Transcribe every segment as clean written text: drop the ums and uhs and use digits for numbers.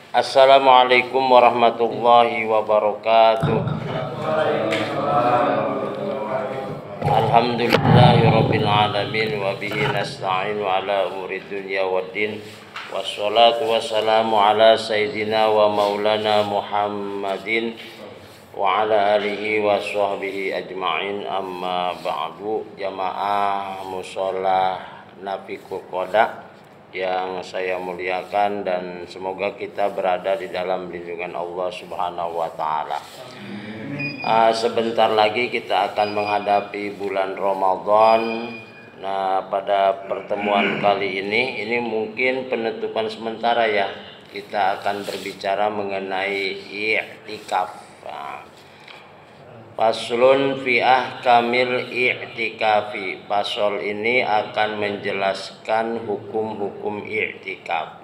Assalamualaikum warahmatullahi wabarakatuh. Alhamdulillahirabbil alamin wa bihi nasta'in ala umuri dunya waddin. Wassalatu wassalamu ala sayyidina wa maulana Muhammadin wa ala alihi wa sahbihi ajma'in, amma ba'du. Jamaah mushola Nafiqul Qoda yang saya muliakan, dan semoga kita berada di dalam lindungan Allah Subhanahu wa taala. Sebentar lagi kita akan menghadapi bulan Ramadan. Nah, pada pertemuan kali ini mungkin penutupan sementara ya. Kita akan berbicara mengenai i'tikaf. Faslun fi ahkamil i'tikafi. Fasal ini akan menjelaskan hukum-hukum i'tikaf.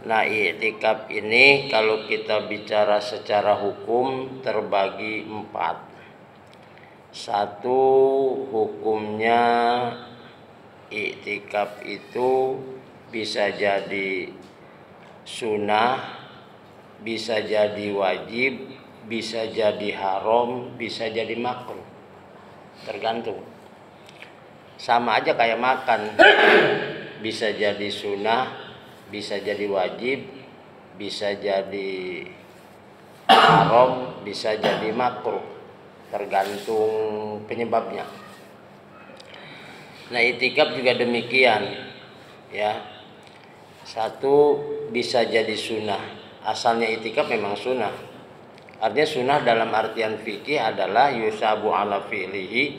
Nah, i'tikaf ini kalau kita bicara secara hukum terbagi 4. Satu, hukumnya i'tikaf itu bisa jadi sunnah, bisa jadi wajib, bisa jadi haram, bisa jadi makruh. Tergantung. Sama aja kayak makan. Bisa jadi sunnah, bisa jadi wajib, bisa jadi haram, bisa jadi makruh. Tergantung penyebabnya. Nah, i'tikaf juga demikian. Ya. Satu, bisa jadi sunnah. Asalnya i'tikaf memang sunnah. Artinya sunnah dalam artian fikih adalah yusabu ala fi'lihi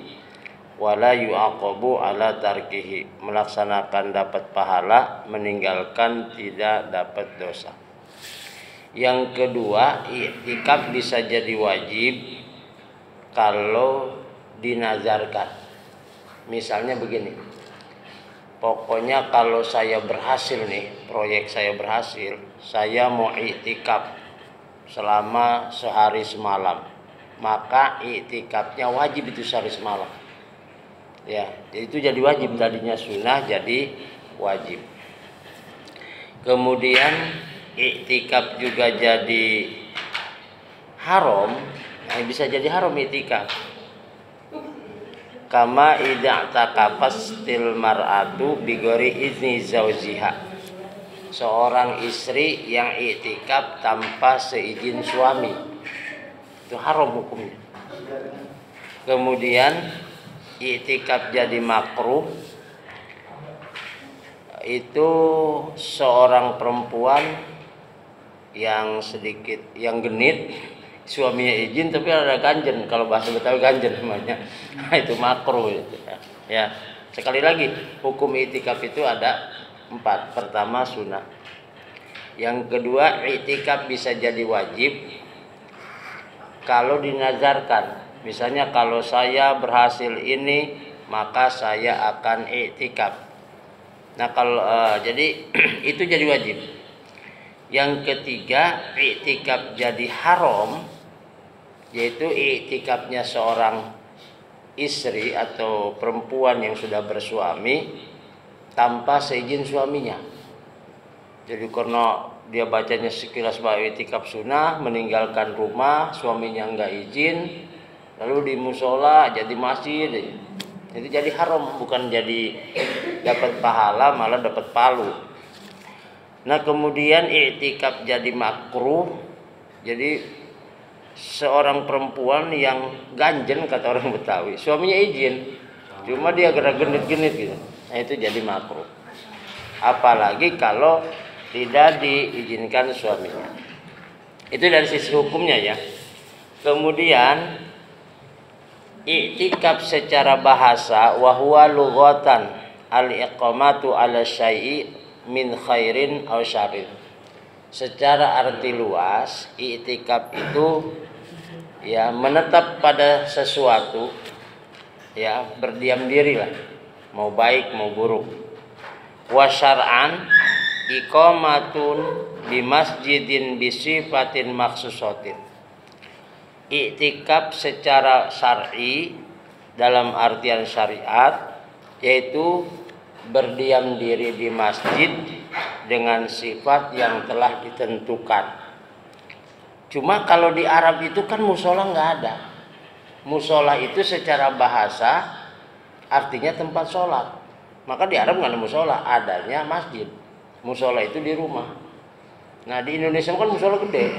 wala yu'aqabu ala tarkihi. Melaksanakan dapat pahala, meninggalkan tidak dapat dosa. Yang kedua, i'tikaf bisa jadi wajib kalau dinazarkan. Misalnya begini, pokoknya kalau saya berhasil nih, proyek saya berhasil, saya mau i'tikaf selama sehari semalam, maka i'tikafnya wajib itu sehari semalam. Ya, itu jadi wajib, tadinya sunnah jadi wajib. Kemudian i'tikaf juga jadi haram. Nah, bisa jadi haram i'tikaf. Kama idza takafastil mar'atu bighairi izni zaujiha. Seorang istri yang i'tikaf tanpa seizin suami, itu haram hukumnya. Kemudian i'tikaf jadi makruh, itu seorang perempuan yang sedikit, yang genit, suaminya izin tapi ada ganjen, kalau bahasa Betawi ganjen namanya. Itu makruh itu. Ya, sekali lagi hukum i'tikaf itu ada 4. Pertama sunnah. Yang kedua, i'tikaf bisa jadi wajib kalau dinazarkan. Misalnya kalau saya berhasil ini, maka saya akan i'tikaf. Nah, kalau jadi itu jadi wajib. Yang ketiga, i'tikaf jadi haram, yaitu i'tikafnya seorang istri atau perempuan yang sudah bersuami tanpa seizin suaminya. Jadi karena dia bacanya sekilas bahwa i'tikaf sunnah, meninggalkan rumah, suaminya enggak izin, lalu di musola jadi masjid, itu jadi haram, bukan jadi dapat pahala, malah dapat palu. Nah, kemudian i'tikaf jadi makruh, jadi seorang perempuan yang ganjen, kata orang Betawi, suaminya izin, cuma dia gerak genit-genit gitu. Nah, itu jadi makruh. Apalagi kalau tidak diizinkan suaminya. Itu dari sisi hukumnya ya. Kemudian i'tikaf secara bahasa wa huwa lughatan al-iqamatu ala syai'i min khairin aw syarrin. Secara arti luas, i'tikaf itu ya menetap pada sesuatu, ya berdiam diri lah, mau baik mau buruk. Wa syar'an iqamatun di masjidin bisifatin maksusatin. I'tikaf secara syar'i dalam artian syariat yaitu berdiam diri di masjid dengan sifat yang telah ditentukan. Cuma kalau di Arab itu kan musola nggak ada. Musola itu secara bahasa artinya tempat sholat. Maka di Arab nggak ada musola, adanya masjid. Musola itu di rumah. Nah di Indonesia kan musola gede,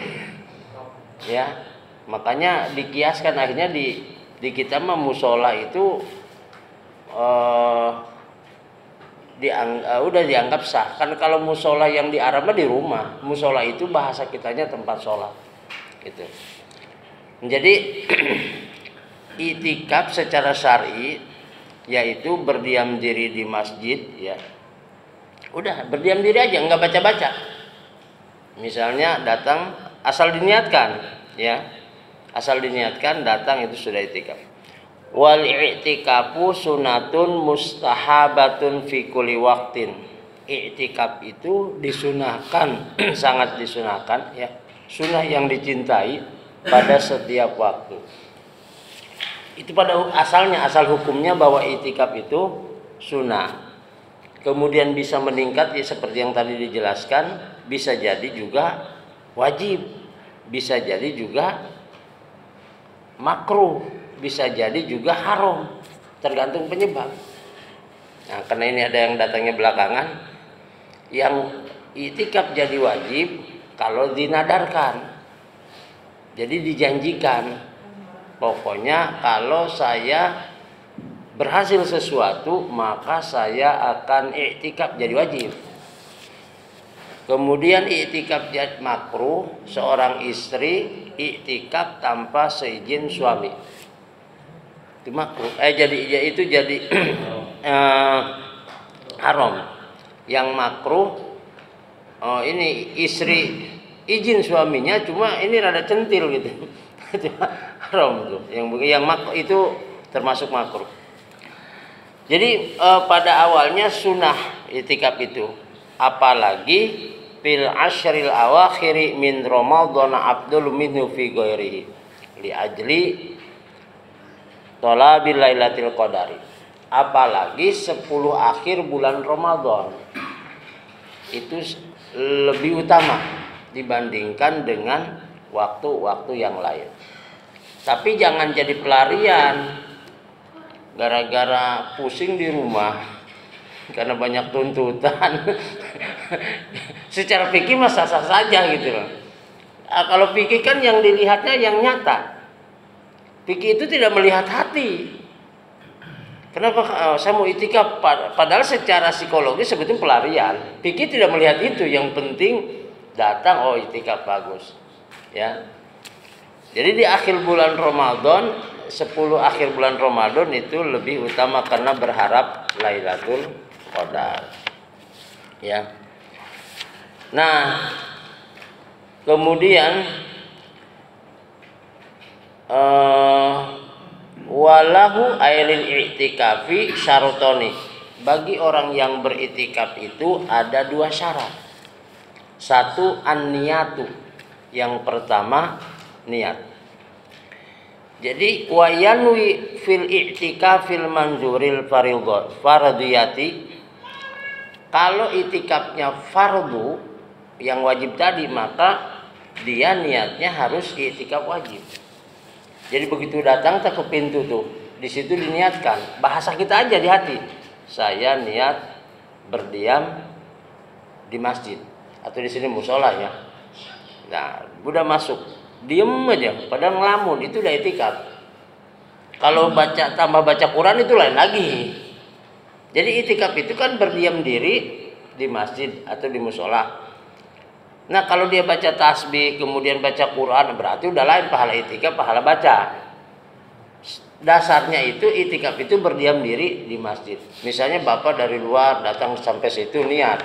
ya. Makanya dikiaskan akhirnya di kita mah musola itu udah dianggap sah. Kan kalau musola yang di Arab mah di rumah. Musola itu bahasa kitanya tempat sholat, gitu. Jadi itikaf secara syar'i yaitu berdiam diri di masjid, ya. Udah berdiam diri aja, nggak baca-baca. Misalnya datang asal diniatkan, ya. Asal diniatkan datang itu sudah itikaf. Wal i'tikafu sunatun mustahabatun fi kulli waqtin. I'tikaf itu disunahkan, sangat disunahkan, ya. Sunnah yang dicintai pada setiap waktu. Itu pada asalnya, asal hukumnya bahwa i'tikaf itu sunnah. Kemudian bisa meningkat ya seperti yang tadi dijelaskan, bisa jadi juga wajib, bisa jadi juga makruh, bisa jadi juga haram, tergantung penyebab. Nah, karena ini ada yang datangnya belakangan, yang i'tikaf jadi wajib kalau dinadarkan. Jadi dijanjikan, pokoknya kalau saya berhasil sesuatu maka saya akan i'tikaf jadi wajib. Kemudian i'tikaf jadi makruh, seorang istri i'tikaf tanpa seizin suami. Itu makruh. Itu jadi haram. Yang makruh ini istri izin suaminya, cuma ini rada centil gitu. Itu haram tuh. Yang makruh itu termasuk makruh. Jadi pada awalnya sunnah i'tikaf itu, apalagi fil asyril awakhiri min Ramadan abdul minhu fi ghairihi li ajli talabil lailatul qadari. Apalagi 10 akhir bulan Ramadan itu lebih utama dibandingkan dengan waktu-waktu yang lain. Tapi jangan jadi pelarian gara-gara pusing di rumah karena banyak tuntutan. Secara fikih mah sah-sah saja gitu loh. Kalau fikih kan yang dilihatnya yang nyata. Fikih itu tidak melihat hati. Kenapa saya mau i'tikaf? Padahal secara psikologis sebetulnya pelarian. Fikih tidak melihat itu. Yang penting datang, oh i'tikaf bagus, ya. Jadi di akhir bulan Ramadan, 10 akhir bulan Ramadan itu lebih utama karena berharap Lailatul Qadar, ya. Nah, kemudian walahu ailil i'tikafi syarutoni. Bagi orang yang beritikaf itu ada 2 syarat. Satu an-niyatu. Yang pertama niat. Jadi wa yanwi fil i'tikafil manzuril fardiyati. Kalau i'tikafnya fardu yang wajib tadi, maka dia niatnya harus i'tikaf wajib. Jadi begitu datang ke pintu tuh, di situ diniatkan. Bahasa kita aja di hati. Saya niat berdiam di masjid atau di sini musola, ya. Nah, udah masuk, diem aja, padahal ngelamun, itu udah i'tikaf. Kalau tambah baca Quran itu lain lagi. Jadi i'tikaf itu kan berdiam diri di masjid atau di musola. Nah, kalau dia baca tasbih kemudian baca Quran, berarti udah lain pahala i'tikaf, pahala baca. Dasarnya itu i'tikaf itu berdiam diri di masjid. Misalnya Bapak dari luar datang sampai situ niat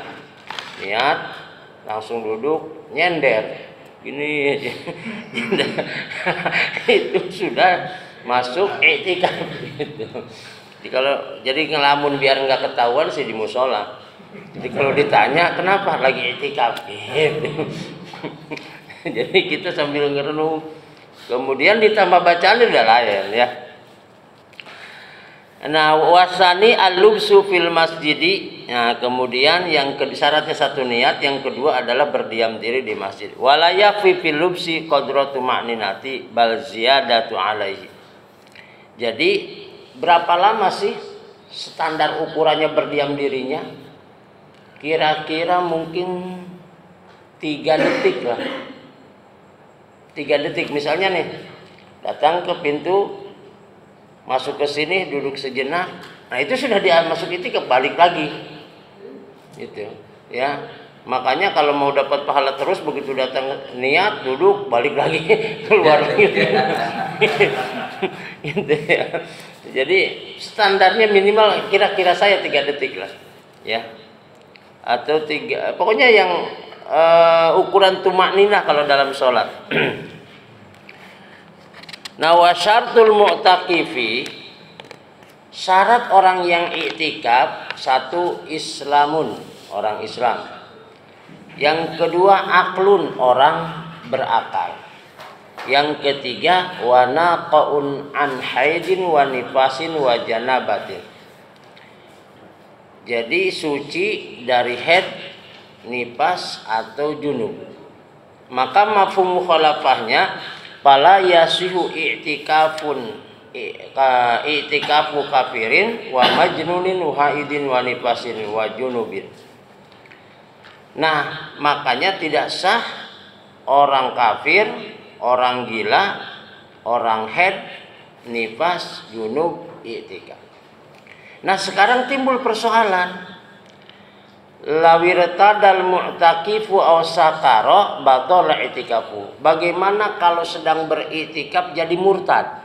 langsung duduk nyender gini aja. Itu sudah masuk i'tikaf gitu. Jadi ngelamun biar nggak ketahuan sih di musola. Jadi kalau ditanya kenapa lagi i'tikaf gitu. Jadi kita sambil ngerenung, kemudian ditambah bacaan udah lain, ya. Nah, wasani al-lubsu fil masjidi. Nah, kemudian yang syaratnya satu niat, yang kedua adalah berdiam diri di masjid. Wala yakfi fil lubsi qadratu ma'ninati bal ziyadatu alaihi. Jadi, berapa lama sih standar ukurannya berdiam dirinya? Kira-kira mungkin 3 detik lah. 3 detik misalnya nih. Datang ke pintu, masuk ke sini, duduk sejenak. Nah, itu sudah dia masuk itikaf, balik lagi. Gitu, ya. Makanya kalau mau dapat pahala terus, begitu datang niat, duduk, balik lagi, keluar lagi. Gitu ya. Jadi standarnya minimal kira-kira saya 3 detik lah, ya. Atau 3, pokoknya yang ukuran tumakninah kalau dalam sholat. Nah, wa syartul mu'taqifi, syarat orang yang i'tikaf, satu islamun, orang Islam. Yang kedua aklun, orang berakal. Yang ketiga wa naqaun an haidin wa nifasin wa janabatin. Jadi suci dari haid, nifas atau junub. Maka mafhum mukhalafahnya fala yasihu i'tikafu kafirin wa majnunin wa haidin wa nifasin wa junubin. Nah, makanya tidak sah orang kafir, orang gila, orang haid, nifas, junub, i'tikaf. Nah, sekarang timbul persoalan. Lawirtadal mu'taqifu aw sakara batala i'tikafu. Bagaimana kalau sedang beriktikaf jadi murtad?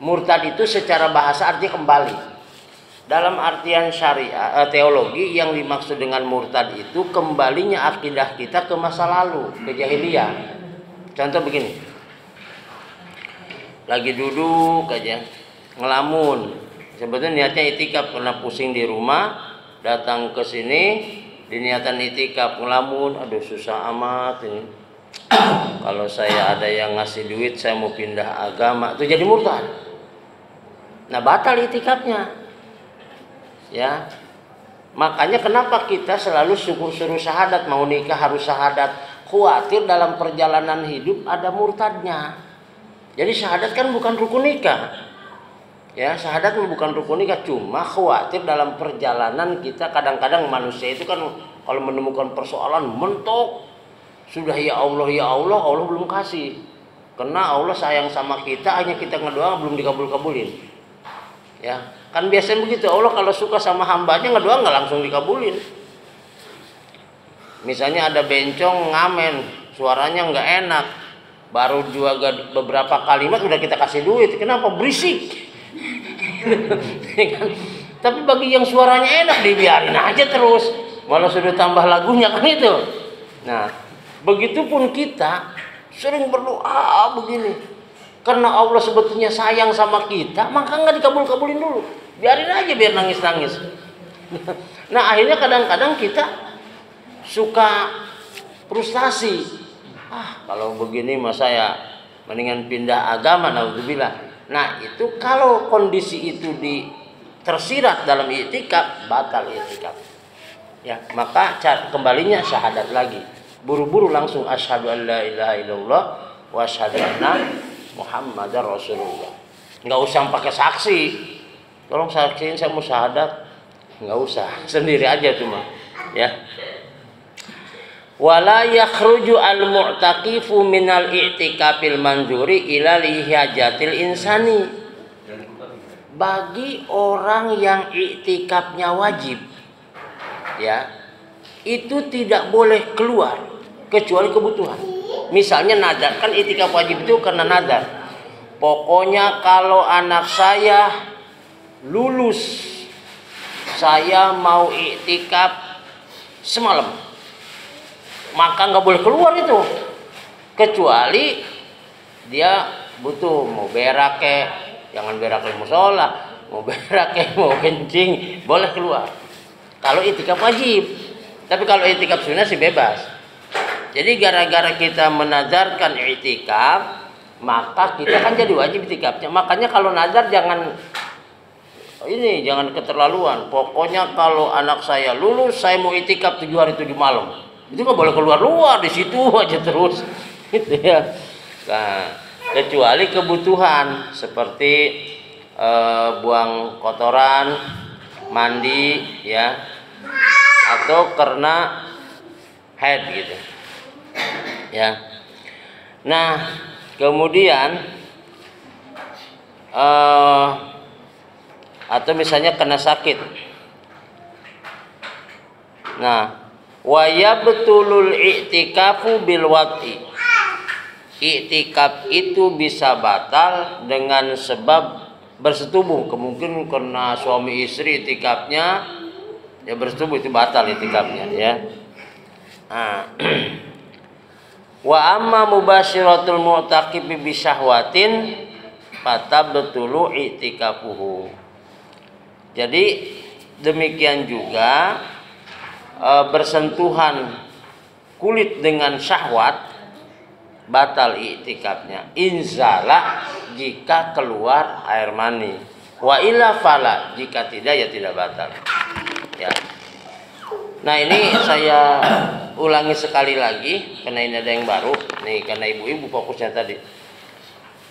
Murtad itu secara bahasa artinya kembali. Dalam artian syariah teologi, yang dimaksud dengan murtad itu kembalinya akidah kita ke masa lalu, ke jahiliyah. Contoh begini. Lagi duduk aja, ngelamun. Sebetulnya niatnya i'tikaf karena pusing di rumah. Datang ke sini diniatan itikaf, ngelamun, aduh susah amat ini. Kalau saya ada yang ngasih duit, saya mau pindah agama, itu jadi murtad. Nah, batal itikafnya. Ya. Makanya kenapa kita selalu suruh syahadat, mau nikah harus syahadat. Khawatir dalam perjalanan hidup ada murtadnya. Jadi syahadat kan bukan rukun nikah. Ya, syahadat bukan rukun nikah, cuma khawatir dalam perjalanan kita kadang-kadang manusia itu kan kalau menemukan persoalan mentok. Sudah ya Allah, Allah belum kasih. Karena Allah sayang sama kita, hanya kita ngedoa belum dikabul-kabulin. Ya, kan biasanya begitu. Allah kalau suka sama hambanya ngedoa nggak langsung dikabulin. Misalnya ada bencong ngamen, suaranya nggak enak. Baru juga beberapa kalimat udah kita kasih duit. Kenapa? Berisik. Tapi bagi yang suaranya enak dibiarin aja terus, malah sudah tambah lagunya kan itu. Nah, begitupun kita sering berdoa begini, karena Allah sebetulnya sayang sama kita, maka nggak dikabul-kabulin dulu, biarin aja biar nangis-nangis. Nah, akhirnya kadang-kadang kita suka frustasi. Kalau begini mah saya mendingan pindah agama, naudzubillah. Nah, itu kalau kondisi itu tersirat dalam i'tikaf, batal i'tikaf. Ya, maka kembalinya syahadat lagi. Buru-buru langsung asyhadu an la ilaha illallah wa asyhadu anna Muhammadar Rasulullah. Enggak usah pakai saksi. Tolong saksiin saya mau syahadat. Enggak usah, sendiri aja cuma. Ya. Wala yakhruju al-mu'taqifu minal i'tikafil manzuri ila lihajatil insani. Bagi orang yang i'tikafnya wajib, ya, itu tidak boleh keluar kecuali kebutuhan. Misalnya nadar, kan i'tikaf wajib itu karena nadar. Pokoknya kalau anak saya lulus, saya mau i'tikaf semalam. Maka nggak boleh keluar itu, kecuali dia butuh mau berak jangan berak di musola, mau berak mau kencing, boleh keluar. Kalau i'tikaf wajib, tapi kalau i'tikaf sunnah sih bebas. Jadi gara-gara kita menazarkan i'tikaf, maka kita kan jadi wajib i'tikafnya. Makanya kalau nazar jangan ini jangan keterlaluan. Pokoknya kalau anak saya lulus, saya mau itikaf 7 hari 7 malam. Itu nggak boleh keluar-luar, di situ aja terus, gitu ya. Nah, kecuali kebutuhan seperti buang kotoran, mandi, ya, atau karena haid gitu, ya. Nah, kemudian atau misalnya kena sakit. Nah, wa yabtulul i'tikafu bil waqti. I'tikaf itu bisa batal dengan sebab bersetubuh. Kemungkinan karena suami istri i'tikafnya ya bersetubuh, itu batal i'tikafnya, ya. Nah, wa amma mubashiratul mu'taqib bi syahwatin fatabtulu i'tikafuhu. Jadi demikian juga bersentuhan kulit dengan syahwat batal i'tikafnya. Inzala jika keluar air mani, wa illa fala, jika tidak ya tidak batal, ya. Nah, ini saya ulangi sekali lagi karena ini ada yang baru nih, karena ibu-ibu fokusnya tadi.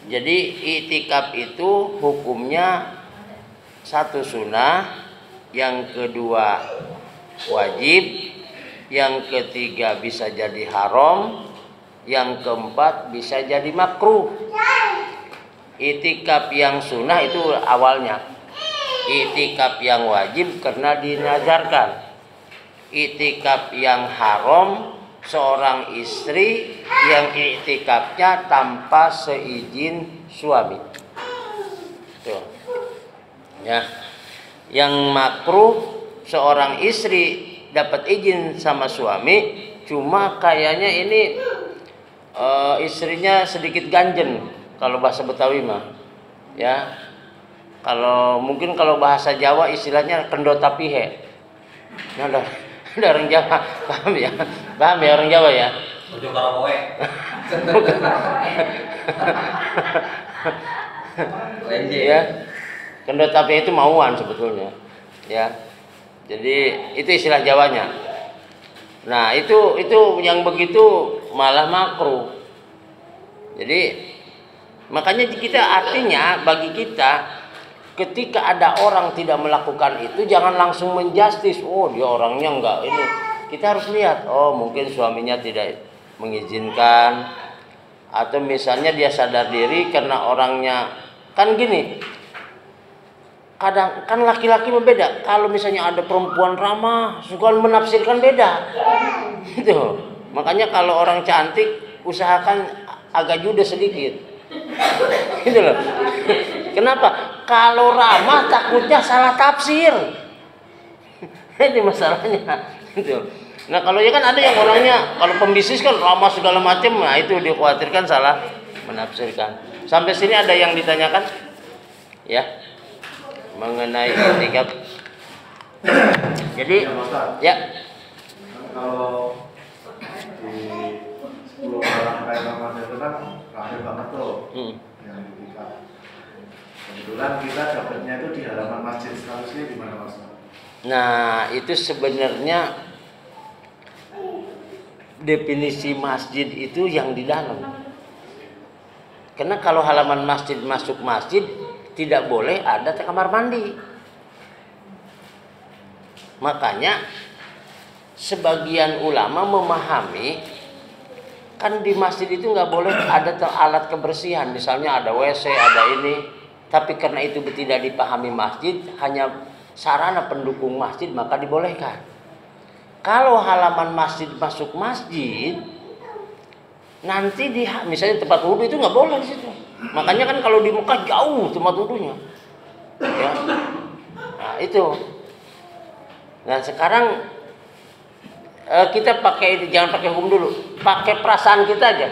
Jadi i'tikaf itu hukumnya satu sunnah, yang kedua wajib, yang ketiga bisa jadi haram, yang keempat bisa jadi makruh. I'tikaf yang sunnah itu awalnya. I'tikaf yang wajib karena dinazarkan. I'tikaf yang haram seorang istri yang i'tikafnya tanpa seizin suami. Tuh. Ya. Yang makruh seorang istri dapat izin sama suami, cuma kayaknya ini istrinya sedikit ganjen kalau bahasa Betawi mah, ya. Kalau mungkin kalau bahasa Jawa istilahnya kendota pihe. Nah, ada orang Jawa, paham ya? Paham ya orang Jawa ya? Udah karaoke. Ya, kendota pihe itu mauan sebetulnya, ya. Jadi itu istilah Jawanya. Nah, itu yang begitu malah makruh. Jadi makanya kita, artinya bagi kita, ketika ada orang tidak melakukan itu jangan langsung menjustis, oh dia orangnya enggak ini. Kita harus lihat, oh mungkin suaminya tidak mengizinkan, atau misalnya dia sadar diri karena orangnya, kan gini, kadang kan laki-laki berbeda. Kalau misalnya ada perempuan ramah, suka menafsirkan beda. Gitu. Makanya kalau orang cantik usahakan agak judes sedikit. Gitu loh. Kenapa? Kalau ramah takutnya salah tafsir. Ini masalahnya. Gitu. Nah, kalau ya kan ada yang orangnya kalau pembisnis kan ramah segala macam, nah itu dikhawatirkan salah menafsirkan. Sampai sini ada yang ditanyakan? Ya. Mengenai i'tikaf. Jadi ya, kalau di 10 orang kaya Ramadan itu kan ramai banget tuh yang i'tikaf. Kebetulan kita dapatnya itu di halaman masjid, statusnya di mana Mas? nah itu sebenarnya definisi masjid itu yang di dalam. Karena kalau halaman masjid, masuk masjid tidak boleh ada kamar mandi. Makanya sebagian ulama memahami kan di masjid itu nggak boleh ada alat kebersihan, misalnya ada WC, ada ini. Tapi karena itu tidak dipahami masjid, hanya sarana pendukung masjid, maka dibolehkan. Kalau halaman masjid masuk masjid, nanti misalnya tempat wudhu itu nggak boleh di situ. Makanya kan kalau di Mekah jauh tempat wudhunya, ya. Nah itu. Nah sekarang kita jangan pakai hukum dulu, pakai perasaan kita aja,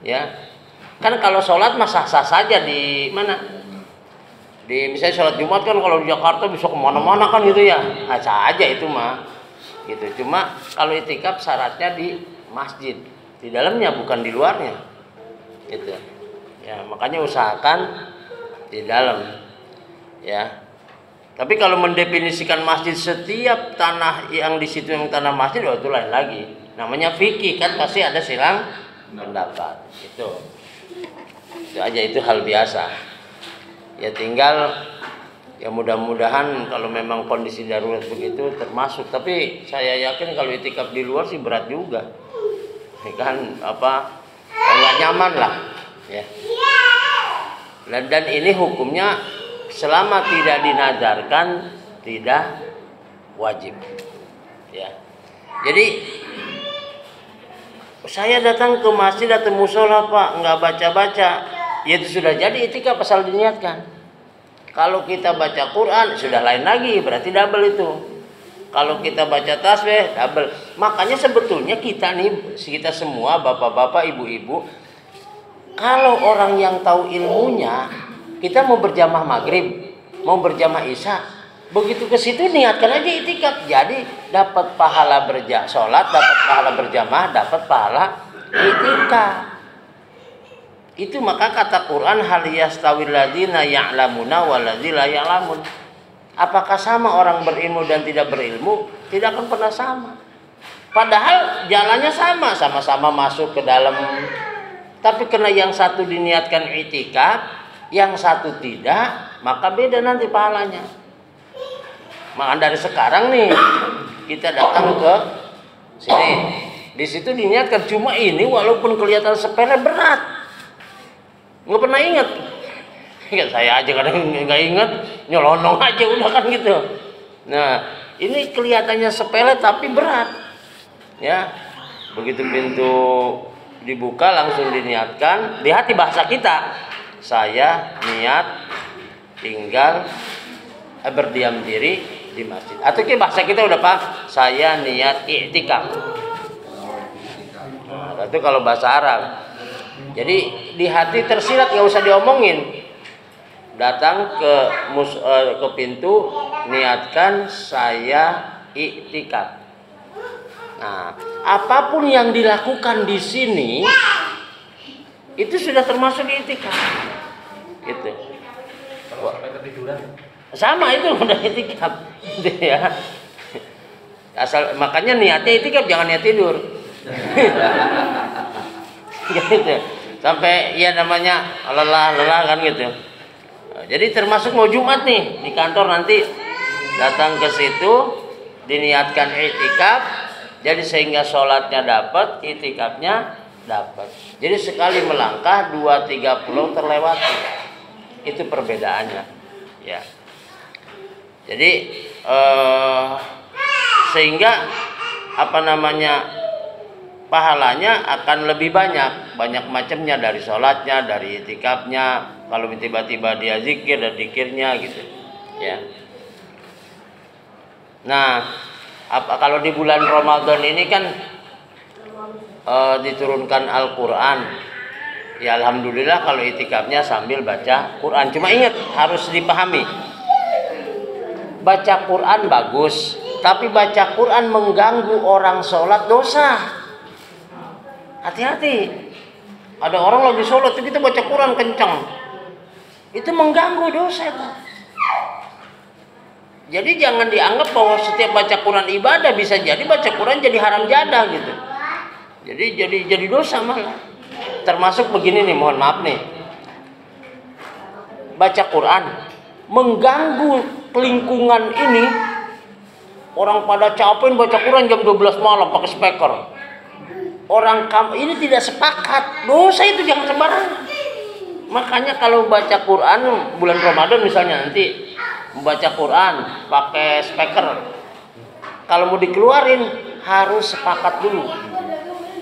ya. Kan kalau sholat mah sah-sah saja di mana? Di misalnya sholat Jumat kan kalau di Jakarta bisa kemana-mana kan gitu ya, nah, sah aja itu mah, gitu. Cuma kalau i'tikaf syaratnya di masjid, di dalamnya bukan di luarnya, gitu. Ya makanya usahakan di dalam, ya. Tapi kalau mendefinisikan masjid setiap tanah yang di situ yang tanah masjid, itu lain lagi. Namanya fikih kan pasti ada silang pendapat. Itu aja, itu hal biasa. Ya tinggal ya mudah-mudahan kalau memang kondisi darurat begitu termasuk. Tapi saya yakin kalau itikaf di luar sih berat juga. Ini kan nggak nyaman lah. Ya. Dan ini hukumnya selama tidak dinazarkan tidak wajib. Ya. Jadi saya datang ke masjid atau musola Pak, nggak baca-baca, ya itu sudah jadi itikaf asal diniatkan. Kalau kita baca Quran sudah lain lagi, berarti double itu. Kalau kita baca tasbih double. Makanya sebetulnya kita semua bapak-bapak, ibu-ibu, kalau orang yang tahu ilmunya, kita mau berjamaah maghrib, mau berjamaah isya, begitu ke situ niatkan aja itikaf, jadi dapat pahala sholat, dapat pahala berjamaah, dapat pahala itikaf. Itu maka kata Quran, hal yastawil ladzina ya'lamuna wal ladzina la ya'lamun. Apakah sama orang berilmu dan tidak berilmu? Tidak akan pernah sama. Padahal jalannya sama-sama masuk ke dalam. Tapi karena yang satu diniatkan itikaf, yang satu tidak, maka beda nanti pahalanya. Maka dari sekarang nih kita datang ke sini, di situ diniatkan, cuma ini walaupun kelihatan sepele berat, nggak pernah ingat. Ya, saya aja kadang nggak ingat, nyelonong aja udah kan gitu. Nah ini kelihatannya sepele tapi berat, ya. Begitu pintu dibuka langsung diniatkan di hati bahasa kita. Saya niat tinggal berdiam diri di masjid. Atau bahasa kita udah paham, saya niat i'tikaf. Nah, itu kalau bahasa Arab. Jadi di hati tersirat, nggak usah diomongin. Datang ke pintu, niatkan saya i'tikaf. Nah, apapun yang dilakukan di sini itu sudah termasuk i'tikaf. Gitu. Kalau sampai ketiduran sama itu udah itikaf gitu ya. Makanya niatnya itikaf, jangan niat tidur. Gitu. Sampai ya namanya lelah kan gitu. Jadi termasuk mau Jumat nih di kantor, nanti datang ke situ diniatkan itikaf, jadi sehingga sholatnya dapat, itikafnya dapat. Jadi sekali melangkah 2-3 pulau terlewati. Itu perbedaannya, ya. Jadi sehingga pahalanya akan lebih banyak macamnya, dari sholatnya, dari itikafnya. Kalau tiba-tiba dia zikir dan zikirnya gitu, ya. Nah, kalau di bulan Ramadan ini kan diturunkan Al-Quran. Ya alhamdulillah kalau itikafnya sambil baca Quran. Cuma ingat harus dipahami, baca Quran bagus, tapi baca Quran mengganggu orang sholat dosa. Hati-hati. Ada orang lagi sholat itu kita baca Quran kencang, itu mengganggu dosa itu. Jadi jangan dianggap bahwa setiap baca Quran ibadah, bisa jadi baca Quran jadi haram jadah gitu. Jadi dosa malah. Termasuk begini nih, mohon maaf nih. Baca Quran mengganggu lingkungan ini. Orang pada capek baca Quran jam 12 malam pakai speaker. Orang ini tidak sepakat. Dosa itu jangan sembarangan. Makanya kalau baca Quran bulan Ramadan misalnya, nanti membaca Quran pakai speaker, kalau mau dikeluarin harus sepakat dulu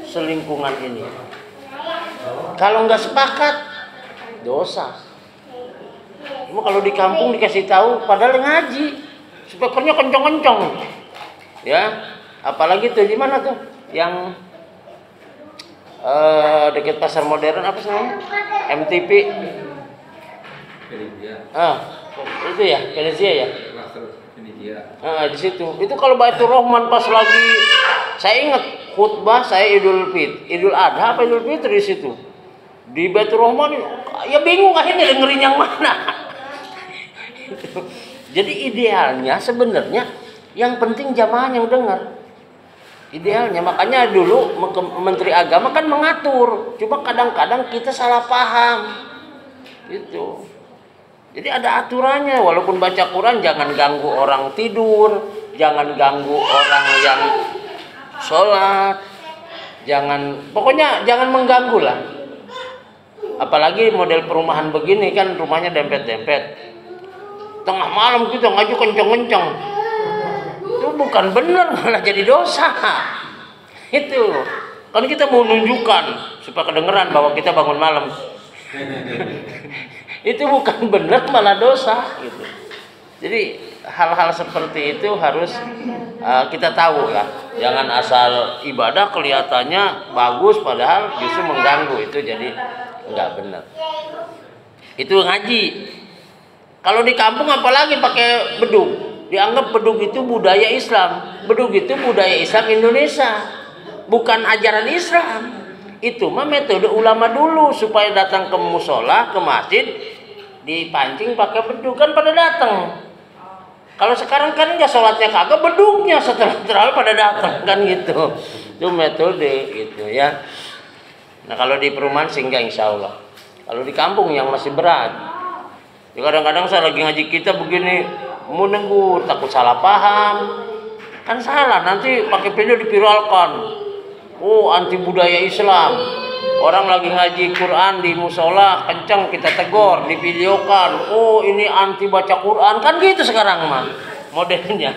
selingkungan ini. Kalau nggak sepakat dosa. Cuma kalau di kampung dikasih tahu, padahal ngaji, speakernya kencang-kencang, ya. Apalagi tuh di mana tuh yang dekat pasar modern, apa sih namanya? MTP. Itu ya, Venezia ya. Di situ. Itu kalau Baitur Rahman pas lagi, saya ingat khutbah saya Idul Adha apa Idul Fitri di situ. Di Baitur Rahman ya bingung akhirnya dengerin yang mana. Jadi idealnya sebenarnya yang penting jamaah yang dengar. Idealnya, makanya dulu Menteri Agama kan mengatur, cuma kadang-kadang kita salah paham, gitu. Jadi ada aturannya, walaupun baca Quran jangan ganggu orang tidur, jangan ganggu orang yang sholat, pokoknya jangan mengganggu lah. Apalagi model perumahan begini kan rumahnya dempet-dempet, tengah malam kita ngaju kenceng-kenceng. Itu bukan benar, malah jadi dosa. Itu kan kita mau nunjukkan supaya kedengeran bahwa kita bangun malam. Itu bukan benar, malah dosa gitu. Jadi hal-hal seperti itu harus kita tahu lah. Jangan asal ibadah kelihatannya bagus padahal justru mengganggu, itu jadi enggak benar. Itu ngaji. Kalau di kampung apalagi pakai beduk. Dianggap beduk itu budaya Islam. Beduk itu budaya Islam Indonesia, bukan ajaran Islam. Itu mah metode ulama dulu supaya datang ke musola, ke masjid, dipancing pakai beduk, kan pada datang. Kalau sekarang kan nggak sholatnya kagak, beduknya setelah terawih pada datang kan gitu. Itu metode gitu ya. Nah kalau di perumahan sehingga insya Allah. Kalau di kampung yang masih berat. Ya, kadang-kadang saya lagi ngaji kita begini, mau negur, takut salah paham. Kan salah, nanti pakai video dipiralkan. Oh, anti budaya Islam. Orang lagi ngaji Quran di musola, kenceng kita tegur, divideokan. Oh, ini anti baca Quran. Kan gitu sekarang mah modelnya.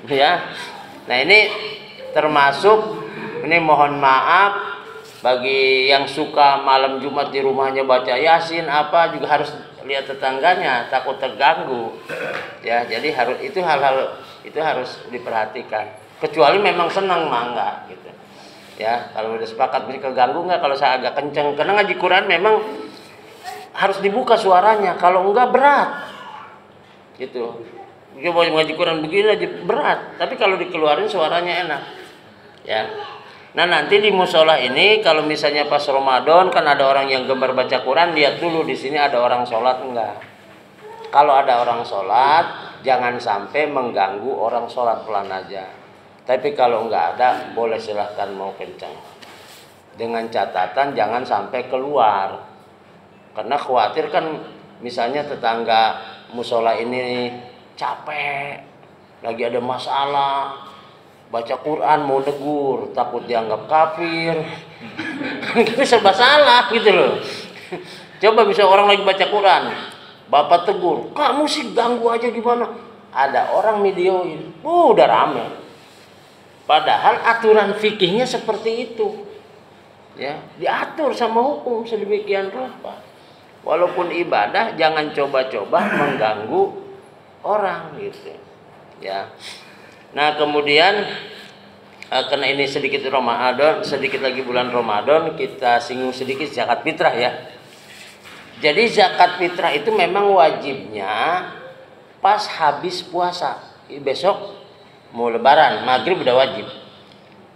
Ya. Nah, ini termasuk, ini mohon maaf bagi yang suka malam Jumat di rumahnya baca Yasin apa juga harus lihat tetangganya, takut terganggu. Ya, jadi hal-hal itu harus diperhatikan. Kecuali memang senang mah enggak gitu. Ya, kalau udah sepakat bisa keganggu enggak kalau saya agak kenceng. Karena ngaji Quran memang harus dibuka suaranya, kalau enggak berat. Gitu. Dia mau ngaji Quran begini aja berat, tapi kalau dikeluarin suaranya enak. Ya. Nah nanti di musola ini kalau misalnya pas Ramadan kan ada orang yang gemar baca Quran, lihat dulu di sini ada orang sholat enggak. Kalau ada orang sholat jangan sampai mengganggu orang sholat, pelan aja. Tapi kalau enggak ada boleh silahkan mau kencang. Dengan catatan jangan sampai keluar. Karena khawatir kan misalnya tetangga musola ini capek, lagi ada masalah, baca Quran mau negur, takut dianggap kafir. Kan kita serba salah gitu loh. Coba bisa orang lagi baca Quran, bapak tegur, kamu sih ganggu aja gimana? Ada orang videoin, udah rame. Padahal aturan fikihnya seperti itu, ya diatur sama hukum sedemikian rupa. Walaupun ibadah jangan coba-coba mengganggu orang gitu, ya. Nah kemudian karena ini sedikit Ramadan, sedikit lagi bulan Ramadan, kita singgung sedikit zakat fitrah ya. Jadi zakat fitrah itu memang wajibnya pas habis puasa. Besok mau lebaran, maghrib udah wajib.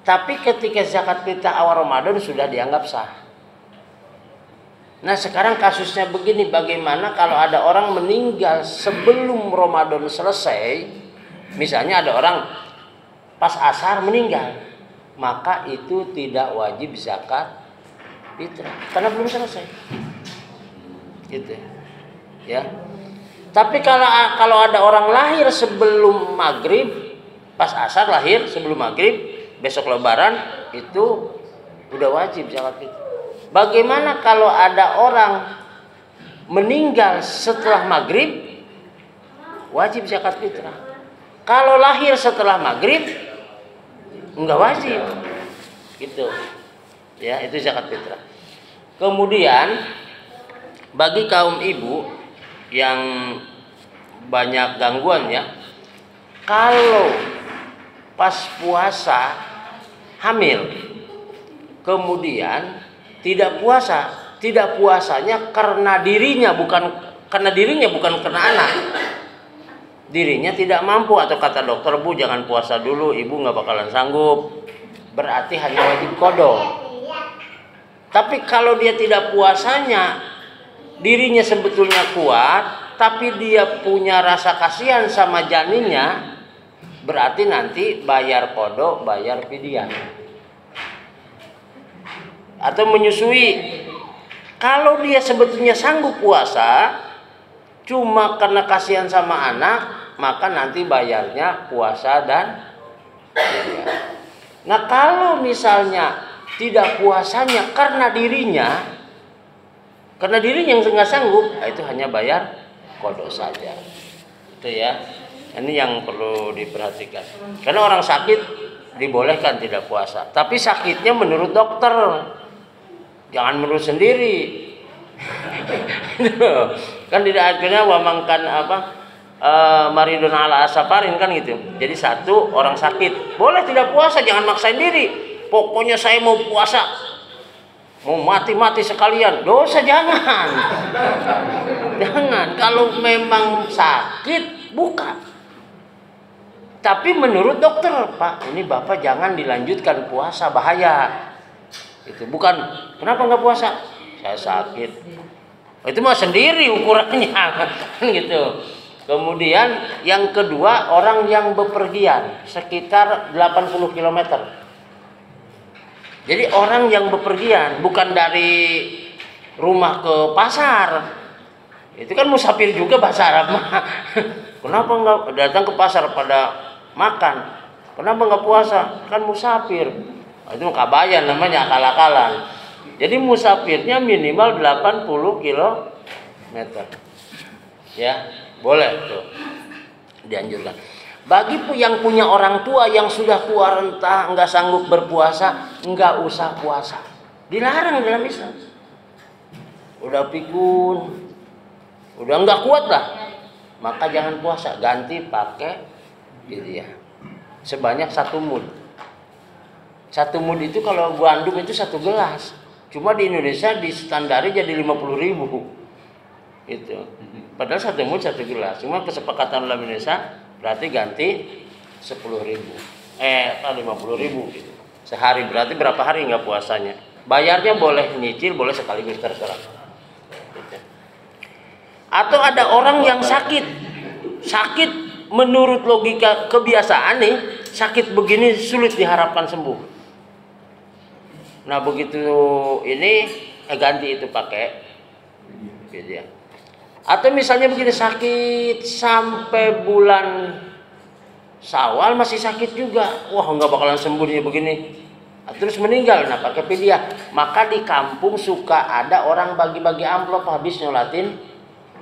Tapi ketika zakat fitrah awal Ramadan sudah dianggap sah. Nah sekarang kasusnya begini, bagaimana kalau ada orang meninggal sebelum Ramadan selesai? Misalnya ada orang pas asar meninggal, maka itu tidak wajib zakat fitrah karena belum selesai. Gitu ya. Tapi kalau ada orang lahir sebelum maghrib, pas asar lahir sebelum maghrib, besok lebaran itu udah wajib zakat fitrah. Bagaimana kalau ada orang meninggal setelah maghrib, wajib zakat fitrah. Kalau lahir setelah maghrib, enggak wajib. Gitu. Ya, itu zakat fitrah. Kemudian bagi kaum ibu yang banyak gangguan ya, kalau pas puasa hamil, kemudian tidak puasanya karena dirinya bukan karena anak. Dirinya tidak mampu atau kata dokter, Bu jangan puasa dulu, ibu nggak bakalan sanggup. Berarti hanya wajib qada. Tapi kalau dia tidak puasanya, dirinya sebetulnya kuat, tapi dia punya rasa kasihan sama janinnya, berarti nanti bayar kodok, bayar fidyah. Atau menyusui. Kalau dia sebetulnya sanggup puasa, cuma karena kasihan sama anak, maka nanti bayarnya puasa dan fidyah. Nah kalau misalnya tidak puasanya karena dirinya yang nggak sanggup, itu hanya bayar kodok saja. Itu ya. Ini yang perlu diperhatikan. Karena orang sakit dibolehkan tidak puasa, tapi sakitnya menurut dokter, jangan menurut sendiri. Kan tidak akhirnya wamangkan maridun ala asafarin kan gitu. Jadi satu orang sakit boleh tidak puasa, jangan maksain diri. Pokoknya saya mau puasa, mau mati sekalian. Dosa jangan. Jangan. Kalau memang sakit buka. Tapi menurut dokter, Pak, ini Bapak jangan dilanjutkan puasa, bahaya. Itu bukan kenapa nggak puasa? Saya sakit. Itu mah sendiri ukurannya kan gitu. Kemudian yang kedua, orang yang bepergian sekitar 80 km. Jadi orang yang bepergian bukan dari rumah ke pasar. Itu kan musafir juga bahasa Arab mah. Kenapa nggak datang ke pasar pada makan? Kenapa nggak puasa? Kan musafir. Itu kabayan namanya, akal-akalan. Jadi musafirnya minimal 80 km. Ya. Boleh tuh dianjurkan. Bagi yang punya orang tua yang sudah tua renta, nggak sanggup berpuasa, nggak usah puasa. Dilarang dalam Islam. Udah pikun, udah nggak kuat lah, maka jangan puasa. Ganti pakai fidyah sebanyak 1 mud. 1 mud itu kalau gandum itu 1 gelas. Cuma di Indonesia di standari jadi 50.000. Itu padahal 1 mud 1 gelas, cuma kesepakatan dalam Indonesia berarti ganti 10.000 50.000 gitu. Sehari berarti berapa hari nggak puasanya, bayarnya boleh nyicil, boleh sekaligus, terserah gitu. Atau ada orang yang sakit menurut logika kebiasaan nih, sakit begini sulit diharapkan sembuh. Nah begitu ini ganti itu pakai fidyah. Atau misalnya begini, sakit sampai bulan Syawal masih sakit juga, wah nggak bakalan sembuh dia begini, terus meninggal, nah pakai fidyah. Maka di kampung suka ada orang bagi-bagi amplop habis nyolatin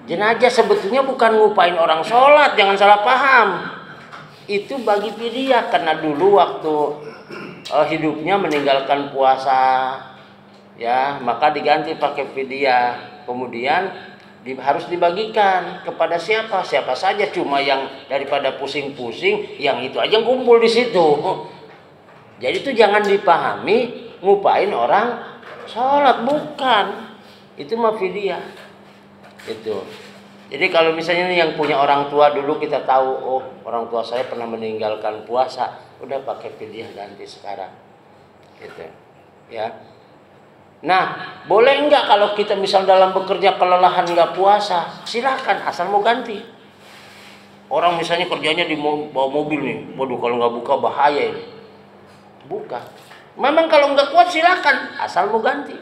jenazah, sebetulnya bukan ngupain orang sholat, jangan salah paham. Itu bagi fidyah karena dulu waktu hidupnya meninggalkan puasa, ya maka diganti pakai fidyah. Kemudian harus dibagikan kepada siapa saja, cuma yang daripada pusing-pusing yang itu aja kumpul di situ. Jadi itu jangan dipahami ngupain orang sholat, bukan, itu mah fidyah itu. Jadi kalau misalnya yang punya orang tua dulu kita tahu, oh orang tua saya pernah meninggalkan puasa, udah pakai fidyah ganti sekarang gitu ya. Nah, boleh enggak kalau kita misal dalam bekerja kelelahan enggak puasa? Silakan, asal mau ganti. Orang misalnya kerjanya di bawa mobil nih, waduh kalau nggak buka bahaya ini. Buka. Memang kalau nggak kuat silakan, asal mau ganti.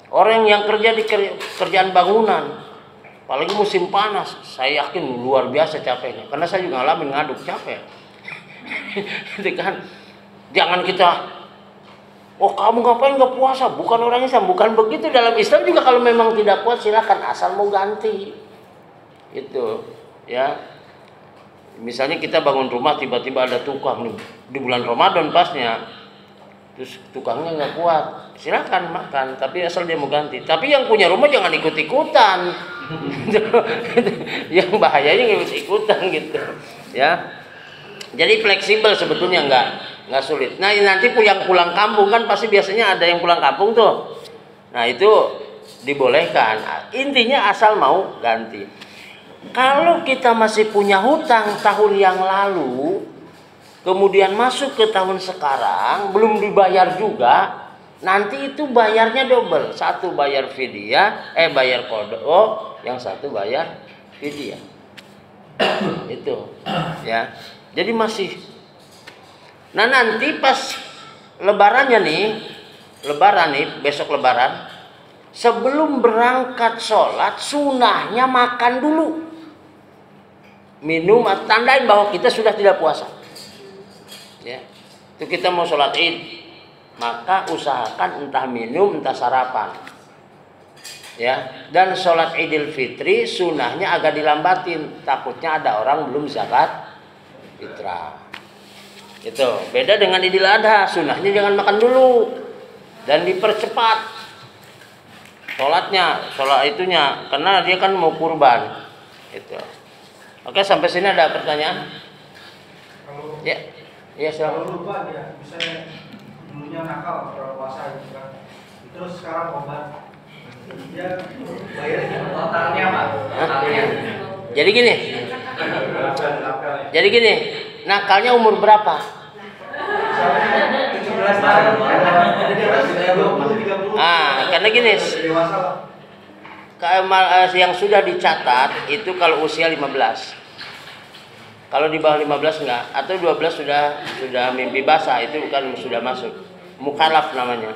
Orang yang kerja di kerjaan bangunan, apalagi musim panas, saya yakin luar biasa capeknya. Karena saya juga ngalamin ngaduk capek. Itu kan, jangan kita oh kamu ngapain nggak puasa? Bukan orang Islam, bukan begitu. Dalam Islam juga kalau memang tidak kuat silakan, asal mau ganti. Itu, ya. Misalnya kita bangun rumah tiba-tiba ada tukang nih di bulan Ramadan pasnya, terus tukangnya nggak kuat, silakan makan. Tapi asal dia mau ganti. Tapi yang punya rumah jangan ikut-ikutan. Yang bahayanya ikut-ikutan gitu, ya. Jadi fleksibel sebetulnya nggak sulit. Nah nanti yang pulang kampung kan pasti biasanya ada yang pulang kampung tuh. Nah itu dibolehkan. Intinya asal mau ganti. Kalau kita masih punya hutang tahun yang lalu, kemudian masuk ke tahun sekarang belum dibayar juga, nanti itu bayarnya double. Satu bayar fidyah, bayar qada, yang satu bayar fidyah. Itu ya. Jadi masih. Nah nanti pas lebarannya nih, besok lebaran, sebelum berangkat sholat sunahnya makan dulu, minum, tandain bahwa kita sudah tidak puasa. Ya, itu kita mau sholat id, maka usahakan entah minum entah sarapan. Ya, dan sholat idul fitri sunahnya agak dilambatin, takutnya ada orang belum zakat fitrah. Itu beda dengan idul adha, sunahnya jangan makan dulu dan dipercepat sholat itunya karena dia kan mau kurban. Itu. Oke, sampai sini ada pertanyaan? Kalau Ya, iya silakan. kalau lupa ya, misalnya dulunya nakal kalau puasa gitu kan, terus sekarang obat, dia bayarnya Totalnya Pak. Totalnya. Jadi gini, nakalnya umur berapa? 17 tahun, jadi 20-30. Karena gini, Dewasa lah. yang sudah dicatat itu kalau usia 15. Kalau di bawah 15 enggak, atau 12 sudah mimpi basah, itu kan sudah masuk. Mukhalaf namanya.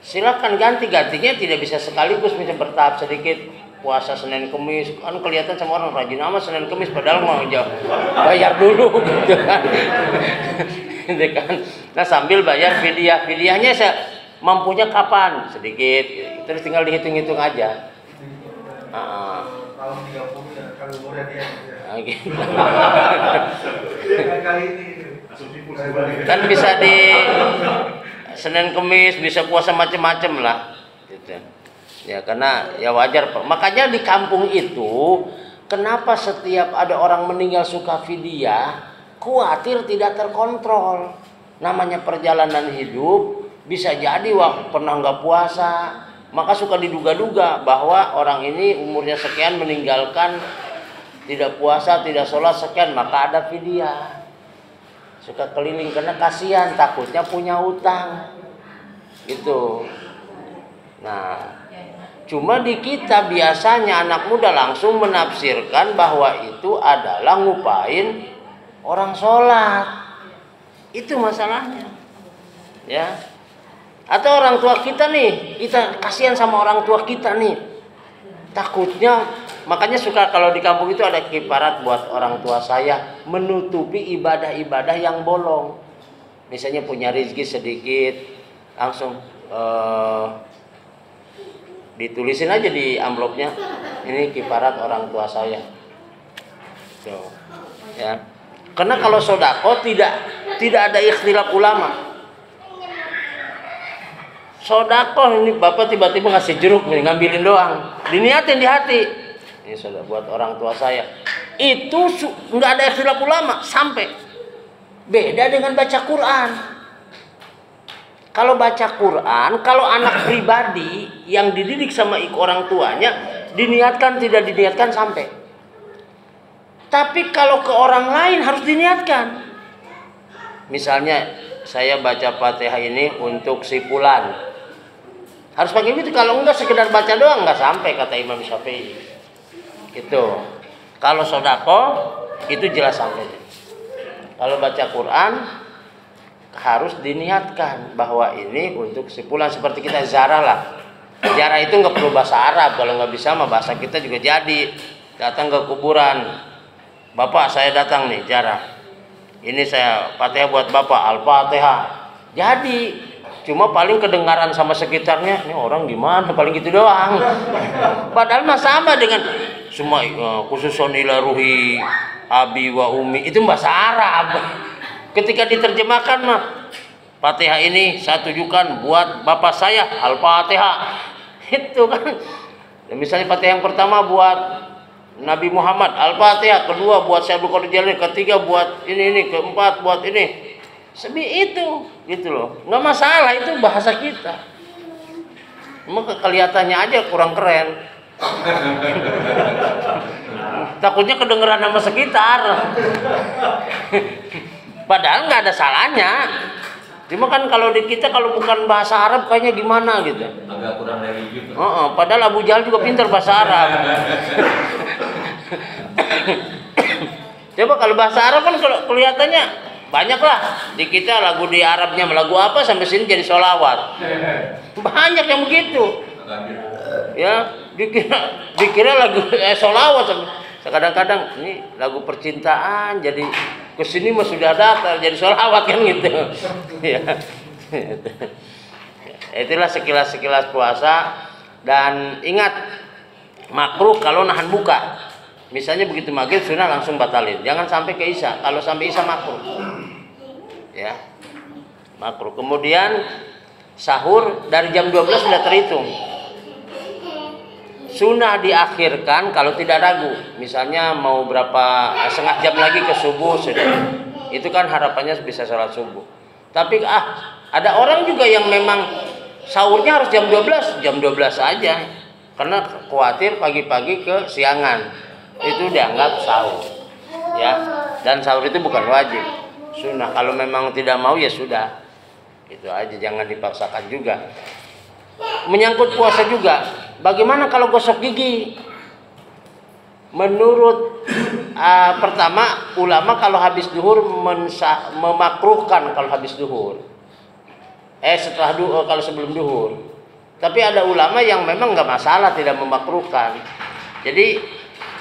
Silakan gantinya tidak bisa sekaligus, bisa bertahap sedikit. Puasa Senin Kemis kan kelihatan sama orang rajin amat Senin Kemis, padahal mau jauh bayar dulu gitu kan. Gitu kan. Nah sambil bayar fidyahnya mampunya kapan sedikit, terus tinggal dihitung-hitung aja. Tahun 30 ya, kalau umurnya dia. Gitu. Kali ini. Kan bisa di Senin Kemis bisa puasa macam-macam lah gitu. Ya karena ya wajar, makanya di kampung itu kenapa setiap ada orang meninggal suka fidyah, khawatir tidak terkontrol. Namanya perjalanan hidup, bisa jadi pernah nggak puasa, maka suka diduga-duga bahwa orang ini umurnya sekian meninggalkan tidak puasa, tidak sholat sekian, maka ada fidyah. Suka keliling karena kasihan, takutnya punya utang gitu. Nah cuma di kita biasanya anak muda langsung menafsirkan bahwa itu adalah ngupain orang sholat. Itu masalahnya ya. Atau orang tua kita nih, kita kasihan sama orang tua kita nih, takutnya, makanya suka kalau di kampung itu ada kiparat buat orang tua saya menutupi ibadah-ibadah yang bolong. Misalnya punya rezeki sedikit, langsung ditulisin aja di amplopnya, ini kiparat orang tua saya. Tuh, ya. Karena kalau sodako tidak ada ikhtilaf ulama. Sodako ini bapak tiba-tiba ngasih jeruk nih, ngambilin doang, diniatin di hati. Ini sudah buat orang tua saya. Itu nggak ada ikhtilaf ulama sampai. Beda dengan baca Quran. Kalau baca Quran, kalau anak pribadi yang dididik sama orang tuanya, diniatkan tidak diniatkan sampai. Tapi kalau ke orang lain harus diniatkan. Misalnya saya baca Fatihah ini untuk si fulan, harus pakai gitu. Kalau enggak sekedar baca doang nggak sampai, kata Imam Syafi'i. Gitu. Kalau sodako itu jelas sampai. Kalau baca Quran harus diniatkan bahwa ini untuk si fulan, seperti kita ziarah lah. Ziarah itu nggak perlu bahasa Arab, kalau nggak bisa mah bahasa kita juga jadi. Datang ke kuburan, bapak saya datang nih ziarah. Ini saya Fatihah buat bapak, Al-Fatihah. Jadi cuma paling kedengaran sama sekitarnya, ini orang gimana, paling gitu doang. Padahal mah sama dengan semua khususon ila ruhi abi wa umi, itu bahasa Arab. Ketika diterjemahkan mah, Fatihah ini saya tujukan buat bapak saya, Al-Fatihah. Itu kan. Dan misalnya Fatihah yang pertama buat Nabi Muhammad, Al-Fatihah, kedua buat Syekh Abdul Qadir Jailani, ketiga buat ini, keempat buat ini. Itu gitu loh. Nggak masalah, itu bahasa kita. Maka kelihatannya aja kurang keren. Takutnya kedengeran sama sekitar. Padahal nggak ada salahnya. Cuma kan kalau di kita kalau bukan bahasa Arab kayaknya gimana gitu. Agak kurang religius. Padahal Abu Jahal juga pintar bahasa Arab. Coba kalau bahasa Arab kan kalau kelihatannya banyak lah. Di kita lagu di Arabnya lagu apa sampai sini jadi sholawat. Banyak yang begitu. Ya, dikira lagu sholawat. Kadang-kadang ini lagu percintaan jadi kesini mah sudah datar jadi sholawat kan gitu. Ya. Itulah sekilas-sekilas puasa. Dan ingat, makruh kalau nahan buka. Misalnya begitu maghrib sunnah langsung batalin. Jangan sampai ke isya. Kalau sampai isya makruh. Ya. Makruh. Kemudian sahur dari jam 12 sudah terhitung. Sunnah diakhirkan kalau tidak ragu. Misalnya mau berapa setengah jam lagi ke subuh sudah. Itu kan harapannya bisa sholat subuh. Tapi ada orang juga yang memang sahurnya harus jam 12 aja. Karena khawatir pagi-pagi ke siangan. Itu dianggap sahur. Ya. Dan sahur itu bukan wajib. Sunnah. Kalau memang tidak mau ya sudah. Itu aja, jangan dipaksakan juga. Menyangkut puasa juga. Bagaimana kalau gosok gigi? Menurut pertama ulama kalau habis duhur memakruhkan kalau habis duhur. Setelah duhur, kalau sebelum duhur. Tapi ada ulama yang memang nggak masalah, tidak memakruhkan. Jadi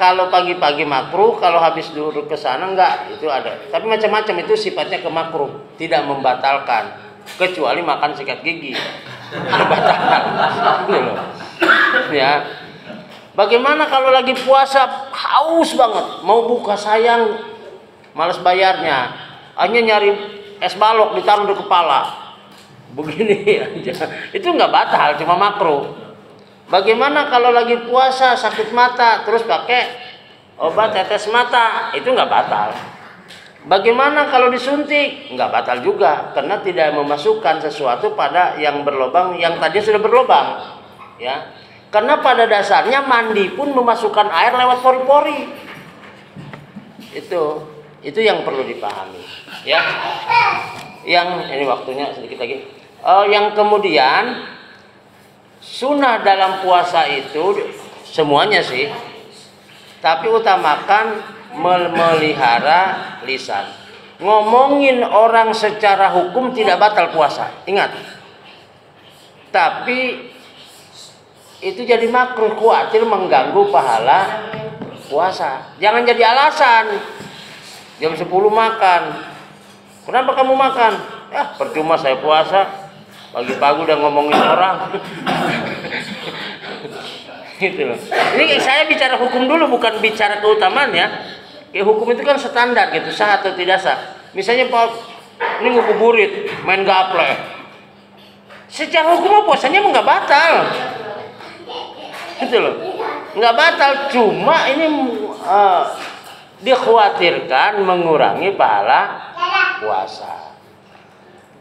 kalau pagi-pagi makruh, kalau habis duhur ke sana enggak, itu ada. Tapi macam-macam itu sifatnya kemakruh, tidak membatalkan, kecuali makan sikat gigi. Batalkan. Ya. Bagaimana kalau lagi puasa haus banget, mau buka sayang, malas bayarnya, hanya nyari es balok ditaruh di kepala, begini aja, itu nggak batal, cuma makruh. Bagaimana kalau lagi puasa sakit mata terus pakai obat tetes mata, itu nggak batal. Bagaimana kalau disuntik? Nggak batal juga, karena tidak memasukkan sesuatu pada yang berlobang, yang tadi sudah berlobang, ya. Karena pada dasarnya mandi pun memasukkan air lewat pori-pori. Itu yang perlu dipahami, ya. Yang ini waktunya sedikit lagi. Yang kemudian sunnah dalam puasa itu semuanya sih, tapi utamakan memelihara lisan. Ngomongin orang secara hukum tidak batal puasa, ingat. Tapi itu jadi makruh, khawatir mengganggu pahala puasa. Jangan jadi alasan. Jam 10 makan. Kenapa kamu makan? Ya percuma saya puasa. Pagi-pagi udah ngomongin orang. Gitu loh. Ini saya bicara hukum dulu, bukan bicara keutamaan ya. Hukum itu kan standar gitu, sah atau tidak sah. Misalnya ini ngabuburit, main gaple. Secara hukum puasanya nggak batal. Gitu loh. Nggak batal, cuma ini dikhawatirkan mengurangi pahala puasa.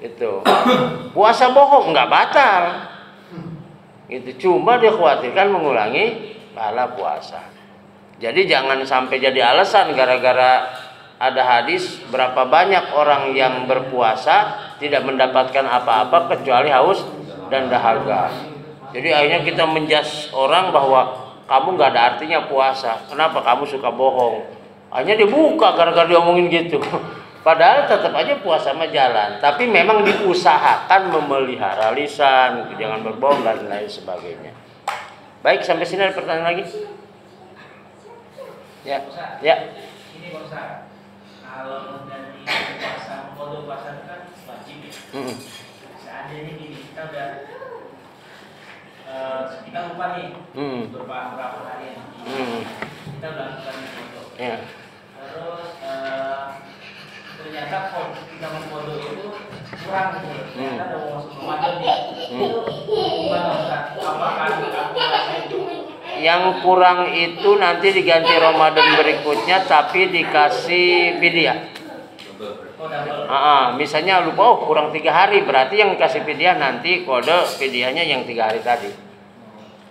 Itu puasa bohong nggak batal, itu cuma dikhawatirkan mengurangi pahala puasa. Jadi jangan sampai jadi alasan gara-gara ada hadis berapa banyak orang yang berpuasa tidak mendapatkan apa-apa kecuali haus dan dahaga. Jadi akhirnya kita menjas orang bahwa kamu nggak ada artinya puasa. Kenapa kamu suka bohong? Hanya dibuka gara-gara diomongin gitu. Padahal tetap aja puasa mah jalan, tapi memang diusahakan memelihara lisan, jangan berbohong dan lain sebagainya. Baik, sampai sini ada pertanyaan lagi? Ya, ya. Ini Bang, kalau dari puasa, kode puasa itu kan wajib ya. Seandainya gini, kita udah kita lupa nih berapa hari yang kita udah lakukan foto. Ya. Terus ternyata kita memfoto itu kurang gitu. Ternyata udah mau masuk Ramadan nih. Itu gimana Ustaz? Apakah yang kurang itu nanti diganti Ramadan berikutnya tapi dikasih fidyah. Misalnya lupa kurang 3 hari, berarti yang dikasih fidyah nanti kode fidyahnya yang 3 hari tadi.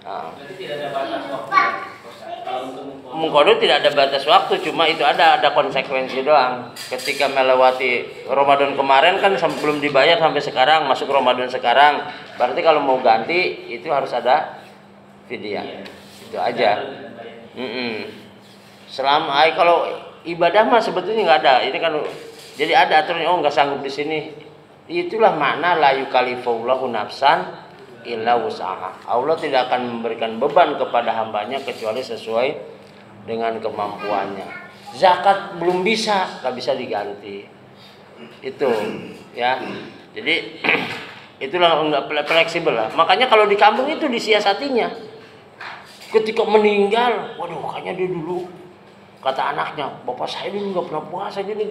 Jadi tidak ada batas waktu. Mengkode tidak ada batas waktu, cuma itu ada konsekuensi doang. Ketika melewati Ramadan kemarin kan belum dibayar sampai sekarang, masuk Ramadan sekarang, berarti kalau mau ganti itu harus ada fidyah. Itu aja. Kalau ibadah mah sebetulnya nggak ada. Ini kan jadi ada aturan, oh nggak sanggup di sini. Itulah makna la yukallifullahu nafsan illa wus'aha. Allah tidak akan memberikan beban kepada hambanya kecuali sesuai dengan kemampuannya. Zakat belum bisa, nggak bisa diganti. Itu ya. Jadi itulah nggak fleksibel lah. Makanya kalau di kampung itu disiasatinya. Ketika meninggal, waduh kayaknya dia dulu kata anaknya, bapak saya dulu nggak pernah puasa gini,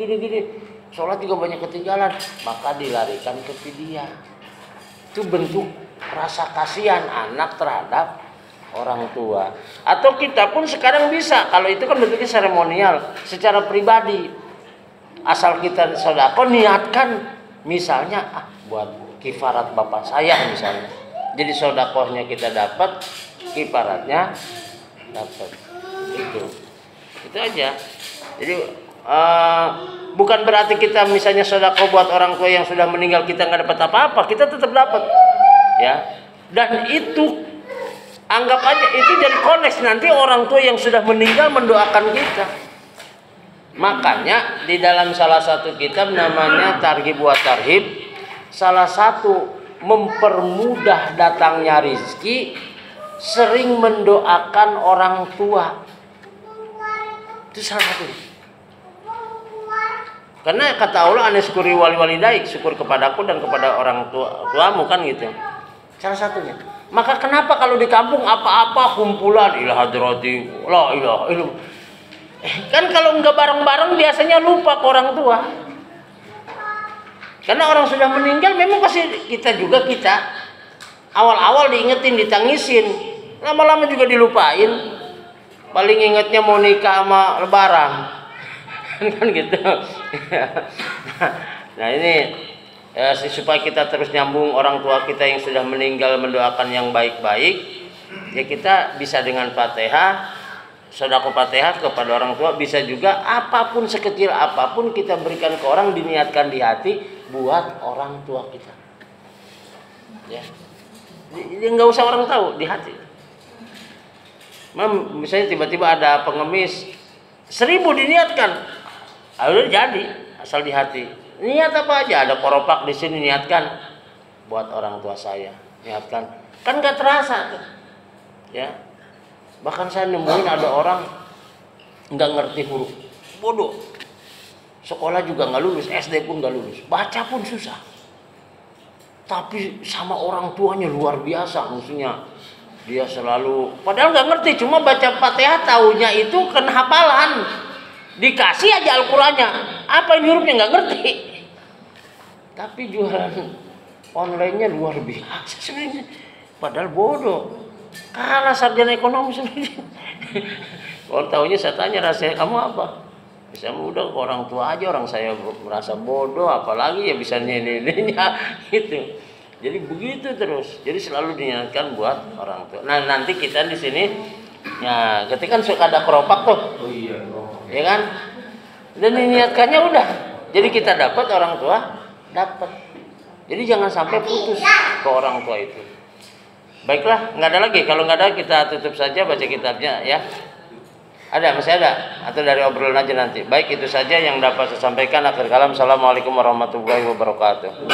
sholat juga banyak ketinggalan, maka dilarikan ke fidyah. Itu bentuk rasa kasihan anak terhadap orang tua. Atau kita pun sekarang bisa, kalau itu kan bentuknya seremonial, secara pribadi. Asal kita sedekah niatkan, misalnya buat kifarat bapak saya misalnya. Jadi sedekahnya kita dapat, kifaratnya dapat. Itu aja. Jadi bukan berarti kita misalnya sedekah buat orang tua yang sudah meninggal kita nggak dapat apa-apa, kita tetap dapat, ya. Dan itu anggap aja itu jadi koneksi nanti orang tua yang sudah meninggal mendoakan kita. Makanya di dalam salah satu kitab namanya Targhib wa Tarhib, salah satu mempermudah datangnya rizki sering mendoakan orang tua. Itu salah satu. Karena kata Allah, aniskuri walidaik, syukur kepadaku dan kepada orang tuamu, kan gitu. Salah satunya. Maka kenapa kalau di kampung apa-apa kumpulan ila hadrati la ilaha illallah. Kan kalau nggak bareng-bareng biasanya lupa ke orang tua. Karena orang sudah meninggal memang pasti kita awal-awal diingetin, ditangisin, lama-lama juga dilupain. Paling ingatnya mau nikah sama lebaran. Kan gitu. Nah ini supaya kita terus nyambung orang tua kita yang sudah meninggal mendoakan yang baik-baik, ya kita bisa dengan Fatihah, sedekah Fatihah kepada orang tua, bisa juga apapun sekecil apapun kita berikan ke orang, diniatkan di hati buat orang tua kita. Ya. Jadi nggak usah orang tahu, di hati. Misalnya tiba-tiba ada pengemis 1000 diniatkan, udah jadi, asal di hati. Niat apa aja, ada koropak di sini niatkan buat orang tua saya, niatkan, kan nggak terasa, ya. Bahkan saya nemuin ada orang nggak ngerti huruf, bodoh, sekolah juga nggak lulus, SD pun nggak lulus, baca pun susah, tapi sama orang tuanya luar biasa, maksudnya dia selalu, padahal nggak ngerti, cuma baca Fatihah taunya itu kena hafalan, dikasih aja Al-Qurannya, apa ini hurufnya nggak ngerti, tapi jualan online-nya luar biasa sebenarnya, padahal bodoh, kalah sarjana ekonomi sebenarnya. Kalau taunya saya tanya rasanya kamu apa? Bisa udah ke orang tua aja, orang saya merasa bodoh, apalagi ya bisa nilainya gitu. Jadi begitu terus. Jadi selalu diingatkan buat orang tua. Nah nanti kita di sini, ya ketika kan suka ada keropak tuh, ya kan? Dan diniatkannya udah. Jadi kita dapat, orang tua dapat. Jadi jangan sampai putus ke orang tua itu. Baiklah, nggak ada lagi. Kalau nggak ada kita tutup saja baca kitabnya ya. Ada, masih ada? Atau dari obrolan aja nanti. Baik, itu saja yang dapat saya sampaikan. Akhir kalam, assalamualaikum warahmatullahi wabarakatuh.